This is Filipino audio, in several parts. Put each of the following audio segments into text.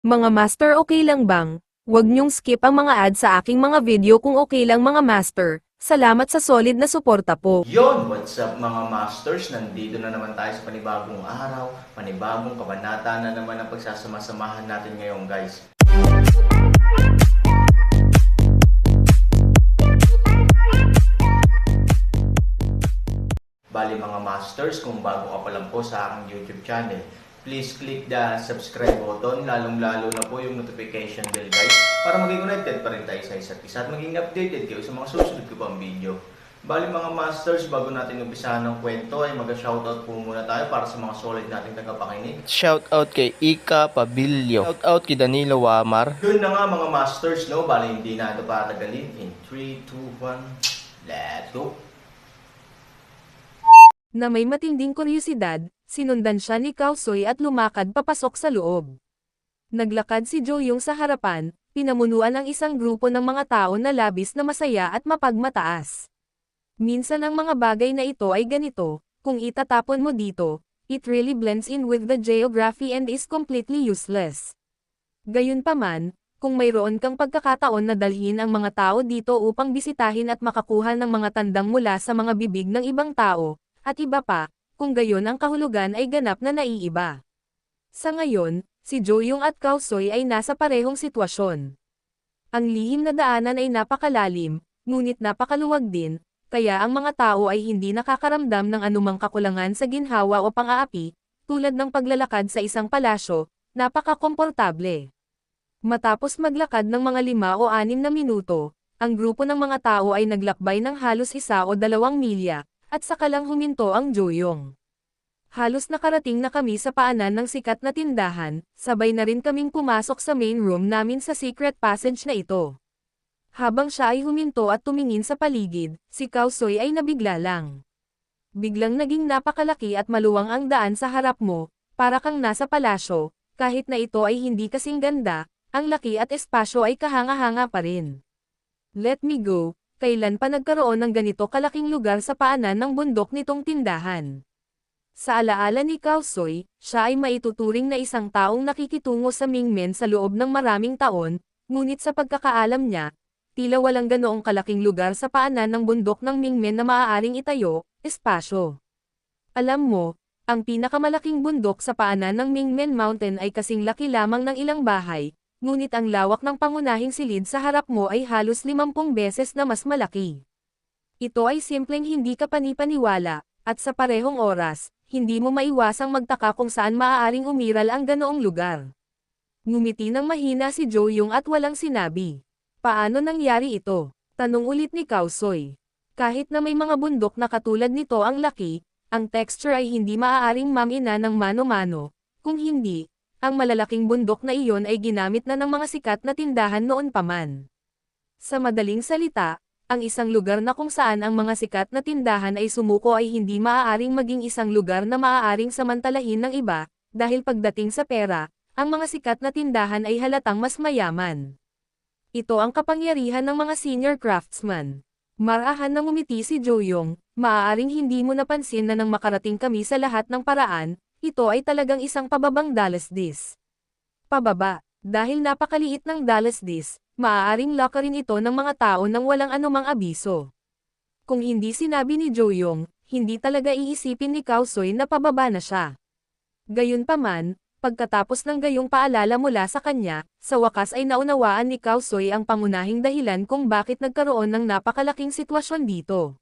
Mga master, okay lang bang? Huwag niyong skip ang mga ad sa aking mga video kung okay lang mga master. Salamat sa solid na suporta po. Yon, what's up mga masters? Nandito na naman tayo sa panibagong araw, panibagong kabanata na naman ang pagsasama-samahan natin ngayon guys. Bali mga masters, kung bago ka pa lang po sa aking YouTube channel, please click the subscribe button, lalong-lalo na po yung notification bell guys, para maging connected pa rin tayo sa isa't isa at maging updated kayo sa mga susunod ko pang video. Bali mga masters, bago natin umpisahan ng kwento ay mag-shoutout po muna tayo para sa mga solid nating tagapakinig. Shoutout kay Ika Pabilio. Shoutout kay Danilo Wamar. Yun na nga mga masters, no? Bali hindi na ito patagalin. In 3, 2, 1, let's go! Na may matinding kuryosidad, sinundan siya ni Kaosoy at lumakad papasok sa loob. Naglakad si Joyong sa harapan, pinamunuan ang isang grupo ng mga tao na labis na masaya at mapagmataas. Minsan ang mga bagay na ito ay ganito, kung itatapon mo dito, it really blends in with the geography and is completely useless. Gayunpaman, kung mayroon kang pagkakataon na dalhin ang mga tao dito upang bisitahin at makakuha ng mga tandang mula sa mga bibig ng ibang tao, at iba pa, kung gayon ang kahulugan ay ganap na naiiba. Sa ngayon, si Joyong at Kaosoy ay nasa parehong sitwasyon. Ang lihim na daanan ay napakalalim, ngunit napakaluwag din, kaya ang mga tao ay hindi nakakaramdam ng anumang kakulangan sa ginhawa o pang-aapi, tulad ng paglalakad sa isang palasyo, napaka-komportable. Matapos maglakad ng mga 5 o 6 na minuto, ang grupo ng mga tao ay naglakbay ng halos 1 o 2 milya, at saka lang huminto ang Joyong. Halos nakarating na kami sa paanan ng sikat na tindahan, sabay na rin kaming pumasok sa main room namin sa secret passage na ito. Habang siya ay huminto at tumingin sa paligid, si Kaosoy ay nabigla lang. Biglang naging napakalaki at maluwang ang daan sa harap mo, para kang nasa palasyo, kahit na ito ay hindi kasing ganda, ang laki at espasyo ay kahanga-hanga pa rin. Let me go. Kailan pa nagkaroon ng ganito kalaking lugar sa paanan ng bundok nitong tindahan? Sa alaala ni Kaosoy, siya ay maituturing na isang taong nakikitungo sa Mingmen sa loob ng maraming taon, ngunit sa pagkakaalam niya, tila walang ganoong kalaking lugar sa paanan ng bundok ng Mingmen na maaaring itayo, espasyo. Alam mo, ang pinakamalaking bundok sa paanan ng Mingmen Mountain ay kasing laki lamang ng ilang bahay, ngunit ang lawak ng pangunahing silid sa harap mo ay halos 50 beses na mas malaki. Ito ay simpleng hindi ka panipaniwala, at sa parehong oras, hindi mo maiwasang magtaka kung saan maaaring umiral ang ganoong lugar. Ngumiti ng mahina si Joyong at walang sinabi. Paano nangyari ito? Tanong ulit ni Kaosoy. Kahit na may mga bundok na katulad nito ang laki, ang texture ay hindi maaaring mamina ng mano-mano, kung hindi, ang malalaking bundok na iyon ay ginamit na ng mga sikat na tindahan noon pa man. Sa madaling salita, ang isang lugar na kung saan ang mga sikat na tindahan ay sumuko ay hindi maaaring maging isang lugar na maaaring samantalahin ng iba, dahil pagdating sa pera, ang mga sikat na tindahan ay halatang mas mayaman. Ito ang kapangyarihan ng mga senior craftsman. Marahan na ngumiti si Joyong, maaaring hindi mo napansin na nang makarating kami sa lahat ng paraan, ito ay talagang isang pababang dalasdis. Pababa, dahil napakaliit ng dalasdis, maaaring lockerin ito ng mga tao nang walang anumang abiso. Kung hindi sinabi ni Joyong, hindi talaga iisipin ni Kaosoy na pababa na siya. Gayunpaman, pagkatapos ng gayong paalala mula sa kanya, sa wakas ay naunawaan ni Kaosoy ang pangunahing dahilan kung bakit nagkaroon ng napakalaking sitwasyon dito.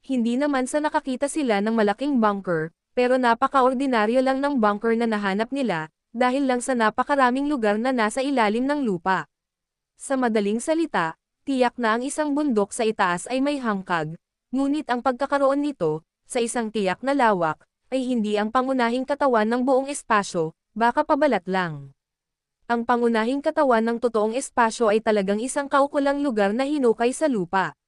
Hindi naman sa nakakita sila ng malaking bunker, pero napaka-ordinaryo lang ng bunker na nahanap nila, dahil lang sa napakaraming lugar na nasa ilalim ng lupa. Sa madaling salita, tiyak na ang isang bundok sa itaas ay may hangkag, ngunit ang pagkakaroon nito, sa isang tiyak na lawak, ay hindi ang pangunahing katawan ng buong espasyo, baka pabalat lang. Ang pangunahing katawan ng totoong espasyo ay talagang isang kaukulang lugar na hinukay sa lupa.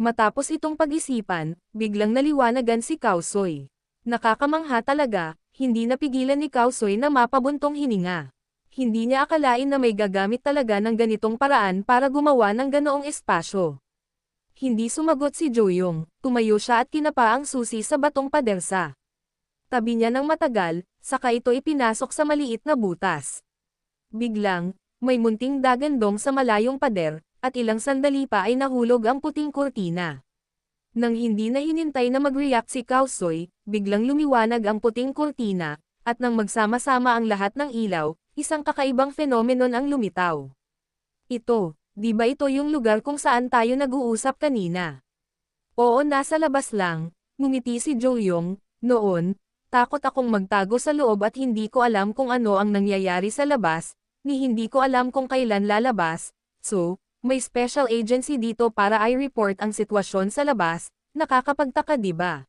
Matapos itong pag-isipan, biglang naliwanagan si Kaosoy. Nakakamangha talaga, hindi napigilan ni Kaosoy na mapabuntong hininga. Hindi niya akalain na may gagamit talaga ng ganitong paraan para gumawa ng ganoong espasyo. Hindi sumagot si Joyong, tumayo siya at kinapa ang susi sa batong padersa. Tabi niya ng matagal, saka ito ipinasok sa maliit na butas. Biglang, may munting dagandong sa malayong pader, at ilang sandali pa ay nahulog ang puting kurtina. Nang hindi na hinintay na mag-react si Kaosoy, biglang lumiwanag ang puting kurtina, at nang magsama-sama ang lahat ng ilaw, isang kakaibang phenomenon ang lumitaw. Ito, di ba ito yung lugar kung saan tayo nag-uusap kanina? Oo, nasa labas lang, ngumiti si Jo-young. Noon, takot akong magtago sa loob at hindi ko alam kung ano ang nangyayari sa labas, ni hindi ko alam kung kailan lalabas, so, may special agency dito para i-report ang sitwasyon sa labas, nakakapagtaka diba?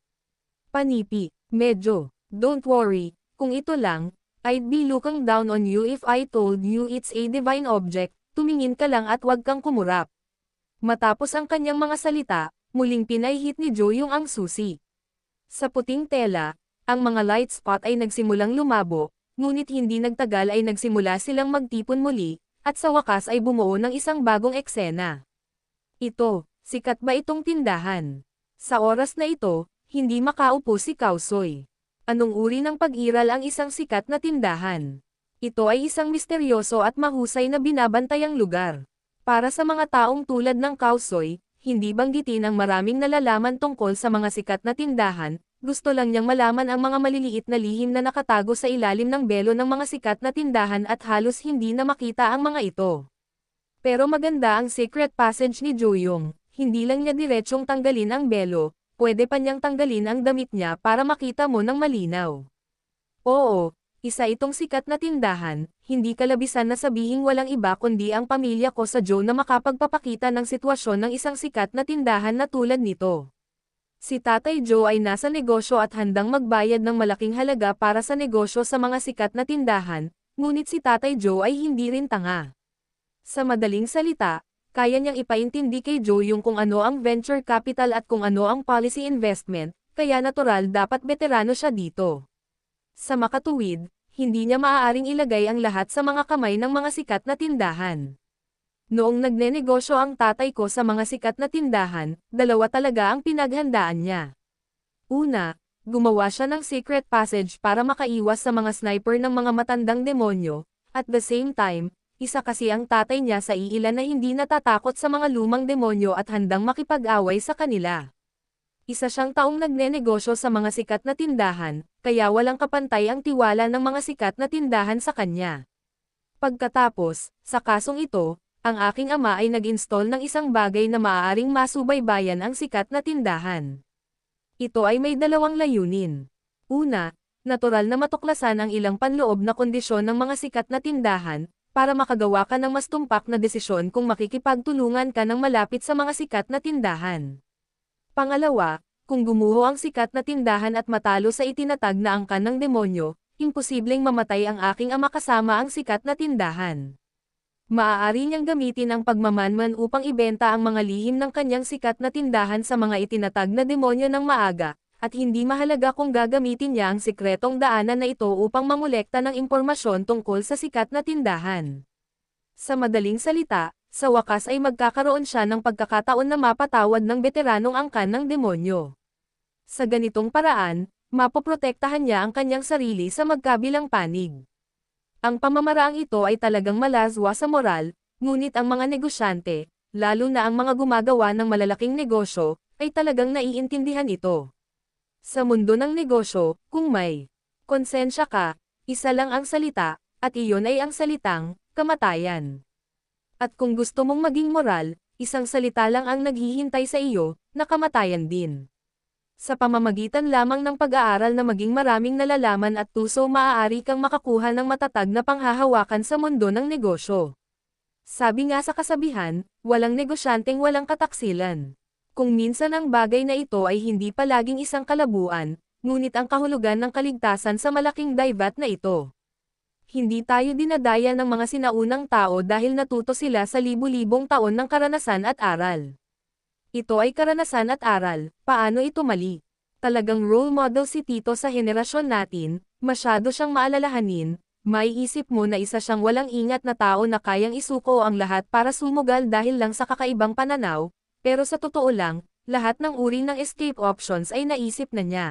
Panipi, medyo, don't worry, kung ito lang, I'd be looking down on you if I told you it's a divine object, tumingin ka lang at wag kang kumurap. Matapos ang kanyang mga salita, muling pinahihit ni Jo-young ang susi. Sa puting tela, ang mga light spot ay nagsimulang lumabo, ngunit hindi nagtagal ay nagsimula silang magtipon muli, at sa wakas ay bumuo ng isang bagong eksena. Ito, sikat ba itong tindahan? Sa oras na ito, hindi makaupo si Kaosoy. Anong uri ng pag-iral ang isang sikat na tindahan? Ito ay isang misteryoso at mahusay na binabantayang lugar. Para sa mga taong tulad ng Kaosoy, hindi banggitin ang maraming nalalaman tungkol sa mga sikat na tindahan, gusto lang niyang malaman ang mga maliliit na lihim na nakatago sa ilalim ng belo ng mga sikat na tindahan at halos hindi na makita ang mga ito. Pero maganda ang secret passage ni Jo-young, hindi lang niya diretsyong tanggalin ang belo, pwede pa niyang tanggalin ang damit niya para makita mo ng malinaw. Oo, isa itong sikat na tindahan, hindi kalabisan na sabihing walang iba kundi ang pamilya ko sa Joe na makapagpapakita ng sitwasyon ng isang sikat na tindahan na tulad nito. Si Tatay Joe ay nasa negosyo at handang magbayad ng malaking halaga para sa negosyo sa mga sikat na tindahan, ngunit si Tatay Joe ay hindi rin tanga. Sa madaling salita, kaya niyang ipaintindi kay Joe yung kung ano ang venture capital at kung ano ang policy investment, kaya natural dapat veterano siya dito. Sa makatuwid, hindi niya maaaring ilagay ang lahat sa mga kamay ng mga sikat na tindahan. Noong nagnenegosyo ang tatay ko sa mga sikat na tindahan, dalawa talaga ang pinaghandaan niya. Una, gumawa siya ng secret passage para makaiwas sa mga sniper ng mga matandang demonyo, at the same time, isa kasi ang tatay niya sa iilan na hindi natatakot sa mga lumang demonyo at handang makipag-away sa kanila. Isa siyang taong nagnenegosyo sa mga sikat na tindahan, kaya walang kapantay ang tiwala ng mga sikat na tindahan sa kanya. Pagkatapos, sa kasong ito, ang aking ama ay nag-install ng isang bagay na maaaring masubaybayan ang sikat na tindahan. Ito ay may dalawang layunin. Una, natural na matuklasan ang ilang panloob na kondisyon ng mga sikat na tindahan, para makagawa ka ng mas tumpak na desisyon kung makikipagtulungan ka ng malapit sa mga sikat na tindahan. Pangalawa, kung gumuho ang sikat na tindahan at matalo sa itinatag na angkan ng demonyo, imposibleng mamatay ang aking ama kasama ang sikat na tindahan. Maaari niyang gamitin ang pagmamanman upang ibenta ang mga lihim ng kanyang sikat na tindahan sa mga itinatag na demonyo ng maaga, at hindi mahalaga kung gagamitin niya ang sikretong daanan na ito upang mangolekta ng impormasyon tungkol sa sikat na tindahan. Sa madaling salita, sa wakas ay magkakaroon siya ng pagkakataon na mapatawad ng veteranong angkan ng demonyo. Sa ganitong paraan, mapoprotektahan niya ang kanyang sarili sa magkabilang panig. Ang pamamaraang ito ay talagang malaswa sa moral, ngunit ang mga negosyante, lalo na ang mga gumagawa ng malalaking negosyo, ay talagang naiintindihan ito. Sa mundo ng negosyo, kung may konsensya ka, isa lang ang salita, at iyon ay ang salitang kamatayan. At kung gusto mong maging moral, isang salita lang ang naghihintay sa iyo, na kamatayan din. Sa pamamagitan lamang ng pag-aaral na maging maraming nalalaman at tuso maaari kang makakuha ng matatag na panghahawakan sa mundo ng negosyo. Sabi nga sa kasabihan, walang negosyanteng walang kataksilan. Kung minsan ang bagay na ito ay hindi palaging isang kalabuan, ngunit ang kahulugan ng kaligtasan sa malaking dayvat na ito. Hindi tayo dinadaya ng mga sinaunang tao dahil natuto sila sa libu-libong taon ng karanasan at aral. Ito ay karanasan at aral, paano ito mali? Talagang role model si Tito sa henerasyon natin, masyado siyang maalalahanin, maiisip mo na isa siyang walang ingat na tao na kayang isuko ang lahat para sumugal dahil lang sa kakaibang pananaw, pero sa totoo lang, lahat ng uri ng escape options ay naisip na niya.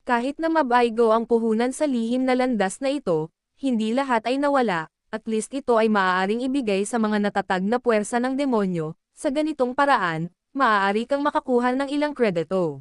Kahit na mabaygo ang puhunan sa lihim na landas na ito, hindi lahat ay nawala, At least ito ay maaaring ibigay sa mga natatag na puwersa ng demonyo, sa ganitong paraan, maaari kang makakuha ng ilang kredito.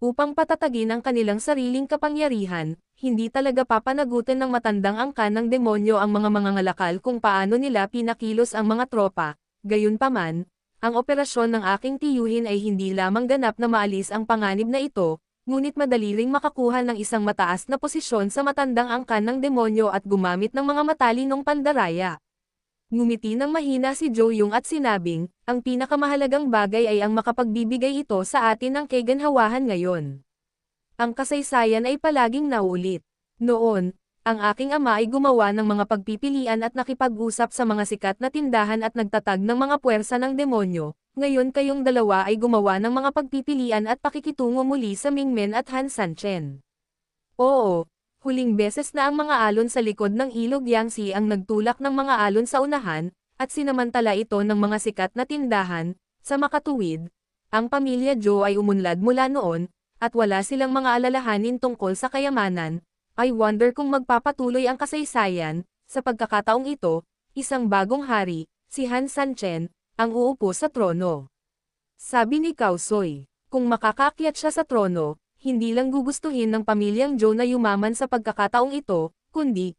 Upang patatagin ang kanilang sariling kapangyarihan, hindi talaga papanagutin ng matandang angkan ng demonyo ang mga mangangalakal kung paano nila pinakilos ang mga tropa. Gayunpaman, ang operasyon ng aking tiyuhin ay hindi lamang ganap na maalis ang panganib na ito, ngunit madali ring makakuha ng isang mataas na posisyon sa matandang angkan ng demonyo at gumamit ng mga matalinong pandaraya. Ngumiti ng mahina si Jo Young at sinabing, ang pinakamahalagang bagay ay ang makapagbibigay ito sa atin ng kaganhawahan ngayon. Ang kasaysayan ay palaging naulit. Noon, ang aking ama ay gumawa ng mga pagpipilian at nakipag-usap sa mga sikat na tindahan at nagtatag ng mga puwersa ng demonyo. Ngayon kayong dalawa ay gumawa ng mga pagpipilian at pakikitungo muli sa Mingmen at Han Sanchen. Oo. Huling beses na ang mga alon sa likod ng ilog Yangtze ang nagtulak ng mga alon sa unahan, at sinamantala ito ng mga sikat na tindahan. Sa makatuwid, ang pamilya Zhou ay umunlad mula noon, at wala silang mga alalahanin tungkol sa kayamanan. I wonder kung magpapatuloy ang kasaysayan. Sa pagkakataong ito, isang bagong hari, si Han Sanchen, ang uupo sa trono. Sabi ni Cao Sui, kung makakaakyat siya sa trono, hindi lang gugustuhin ng pamilyang Zhou na yumaman sa pagkakataong ito, kundi.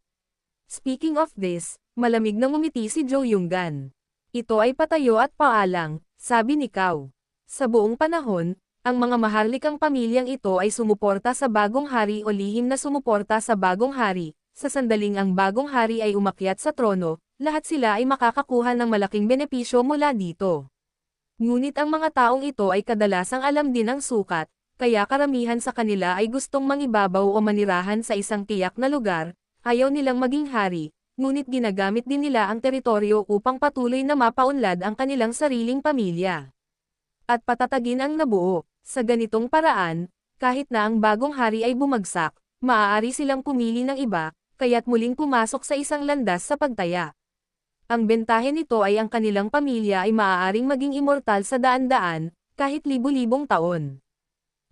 Speaking of this, malamig na ngumiti si Zhou Yonggan. Ito ay patayo at paalang, sabi ni Cao. Sa buong panahon, ang mga maharlikang pamilyang ito ay sumuporta sa bagong hari o lihim na sumuporta sa bagong hari. Sa sandaling ang bagong hari ay umakyat sa trono, lahat sila ay makakakuha ng malaking benepisyo mula dito. Ngunit ang mga taong ito ay kadalasang alam din ang sukat, kaya karamihan sa kanila ay gustong mangibabaw o manirahan sa isang tiyak na lugar, ayaw nilang maging hari, ngunit ginagamit din nila ang teritoryo upang patuloy na mapaunlad ang kanilang sariling pamilya. At patatagin ang nabuo, sa ganitong paraan, kahit na ang bagong hari ay bumagsak, maaari silang pumili ng iba, kaya't muling pumasok sa isang landas sa pagtaya. Ang bentahe nito ay ang kanilang pamilya ay maaaring maging immortal sa daan-daan, kahit libu-libong taon.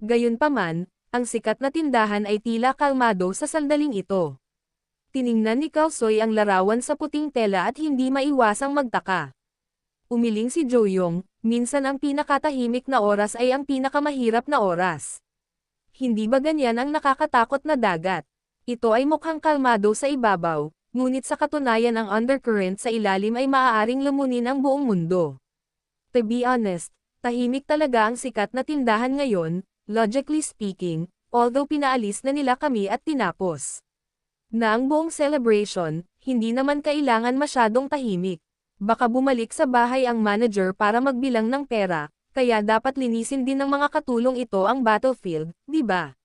Gayunpaman, ang sikat na tindahan ay tila kalmado sa sandaling ito. Tiningnan ni Cao Sui ang larawan sa puting tela at hindi maiwasang magtaka. Umiling si Jo Young, minsan ang pinakatahimik na oras ay ang pinakamahirap na oras. Hindi ba ganyan ang nakakatakot na dagat? Ito ay mukhang kalmado sa ibabaw, ngunit sa katunayan ang undercurrent sa ilalim ay maaaring lumunin ang buong mundo. To be honest, tahimik talaga ang sikat na tindahan ngayon. Logically speaking, although pinaalis na nila kami at tinapos na ang buong celebration, hindi naman kailangan masyadong tahimik. Baka bumalik sa bahay ang manager para magbilang ng pera, kaya dapat linisin din ng mga katulong ito ang battlefield, di ba?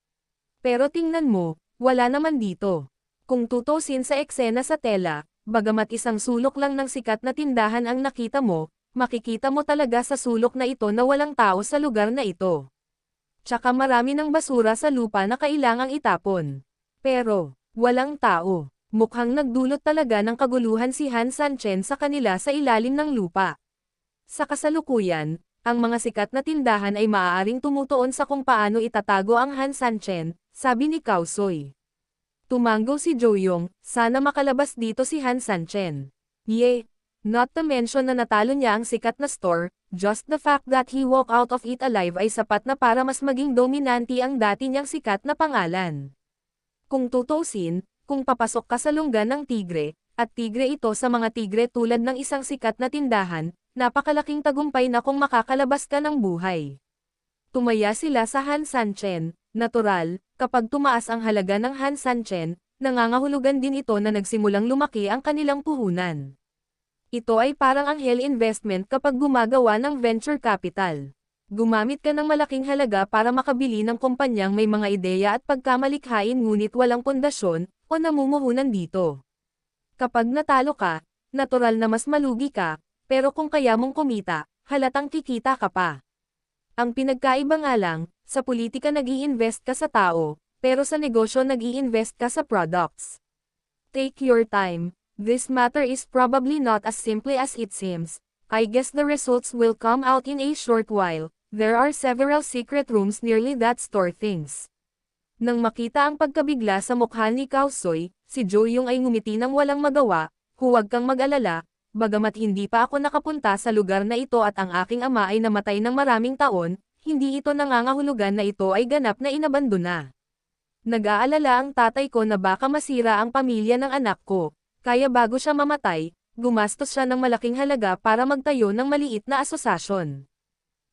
Pero tingnan mo, wala naman dito. Kung tutusin sa eksena sa tela, bagamat isang sulok lang ng sikat na tindahan ang nakita mo, makikita mo talaga sa sulok na ito na walang tao sa lugar na ito. Tsaka marami ng basura sa lupa na kailangang itapon. Pero, walang tao. Mukhang nagdulot talaga ng kaguluhan si Han Sanchen sa kanila sa ilalim ng lupa. Sa kasalukuyan, ang mga sikat na tindahan ay maaaring tumutuon sa kung paano itatago ang Han Sanchen, sabi ni Cao Sui. Tumango si Jo Young, sana makalabas dito si Han Sanchen. Not to mention na natalo niya ang sikat na store, just the fact that he walked out of it alive ay sapat na para mas maging dominante ang dati niyang sikat na pangalan. Kung tutusin, kung papasok ka sa lungga ng tigre, at tigre ito sa mga tigre tulad ng isang sikat na tindahan, napakalaking tagumpay na kung makakalabas ka ng buhay. Tumaya sila sa Han Sanchen, natural, kapag tumaas ang halaga ng Han Sanchen, nangangahulugan din ito na nagsimulang lumaki ang kanilang puhunan. Ito ay parang anghel investment kapag gumagawa ng venture capital. Gumamit ka ng malaking halaga para makabili ng kumpanyang may mga ideya at pagkamalikhain ngunit walang pundasyon, o namumuhunan dito. Kapag natalo ka, natural na mas malugi ka, pero kung kaya mong kumita, halatang kikita ka pa. Ang pinagkaiba nga lang, sa politika nag-i-invest ka sa tao, pero sa negosyo nag-i-invest ka sa products. Take your time. This matter is probably not as simple as it seems. I guess the results will come out in a short while. There are several secret rooms nearly that store things. Nang makita ang pagkabigla sa mukha ni Cao Sui, si Jo Young ay ngumiti ng walang magawa, huwag kang mag-alala, bagamat hindi pa ako nakapunta sa lugar na ito at ang aking ama ay namatay ng maraming taon, hindi ito nangangahulugan na ito ay ganap na inabandona. Nag-aalala ang tatay ko na baka masira ang pamilya ng anak ko, kaya bago siya mamatay, gumastos siya ng malaking halaga para magtayo ng maliit na asosasyon.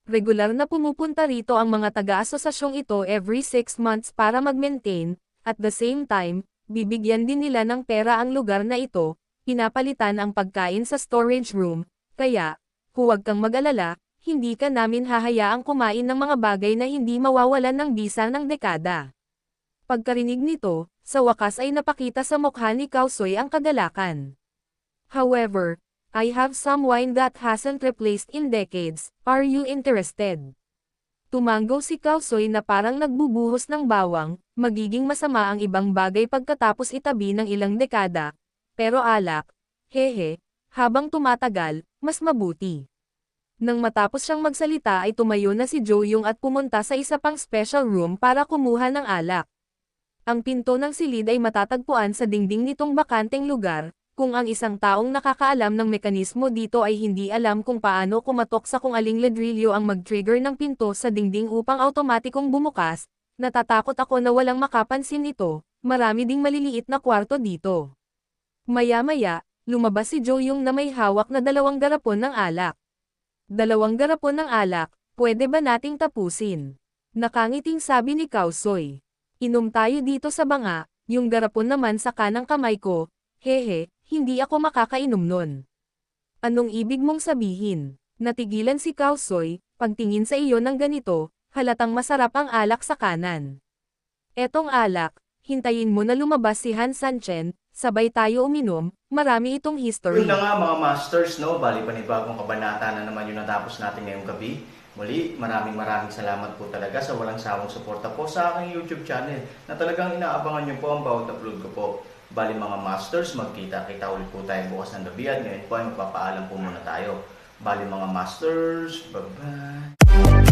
Regular na pumupunta rito ang mga taga-asosasyong ito every 6 months para mag-maintain, at the same time, bibigyan din nila ng pera ang lugar na ito, pinapalitan ang pagkain sa storage room, kaya, huwag kang mag-alala, hindi ka namin hahayaang kumain ng mga bagay na hindi mawawalan ng bisa ng dekada. Pagkarinig nito, sa wakas ay napakita sa mukha ni Kausoy ang kagalakan. However, I have some wine that hasn't replaced in decades, are you interested? Tumanggo si Kausoy na parang nagbubuhos ng bawang, magiging masama ang ibang bagay pagkatapos itabi ng ilang dekada, pero alak, hehe, habang tumatagal, mas mabuti. Nang matapos siyang magsalita ay tumayo na si Jo-young at pumunta sa isa pang special room para kumuha ng alak. Ang pinto ng silid ay matatagpuan sa dingding nitong bakanteng lugar, kung ang isang taong nakakaalam ng mekanismo dito ay hindi alam kung paano kumatok sa kung aling ladrilyo ang mag-trigger ng pinto sa dingding upang automatikong bumukas, natatakot ako na walang makapansin ito, marami ding maliliit na kwarto dito. Maya-maya, lumabas si Jo-young na may hawak na 2 garapon ng alak. 2 garapon ng alak, pwede ba nating tapusin? Nakangiting sabi ni Kausoy. Inom tayo dito sa banga, yung garapon naman sa kanang kamay ko, hehe, hindi ako makakainom nun. Anong ibig mong sabihin? Natigilan si Kausoy, pagtingin sa iyo ng ganito, halatang masarap ang alak sa kanan. Etong alak, hintayin mo na lumabas si Han Sanchen, sabay tayo uminom, marami itong history. Yun na nga mga masters, no? Bali panibagong kabanata na naman yung natapos natin ngayong gabi. Muli, maraming salamat po talaga sa walang sawang suporta po sa aking YouTube channel na talagang inaabangan nyo po ang bawat upload ko po. Bali mga masters, magkita-kita ulit po tayo bukas ng gabi at ngayon po ay magpapaalam po muna tayo. Bali mga masters, bye-bye!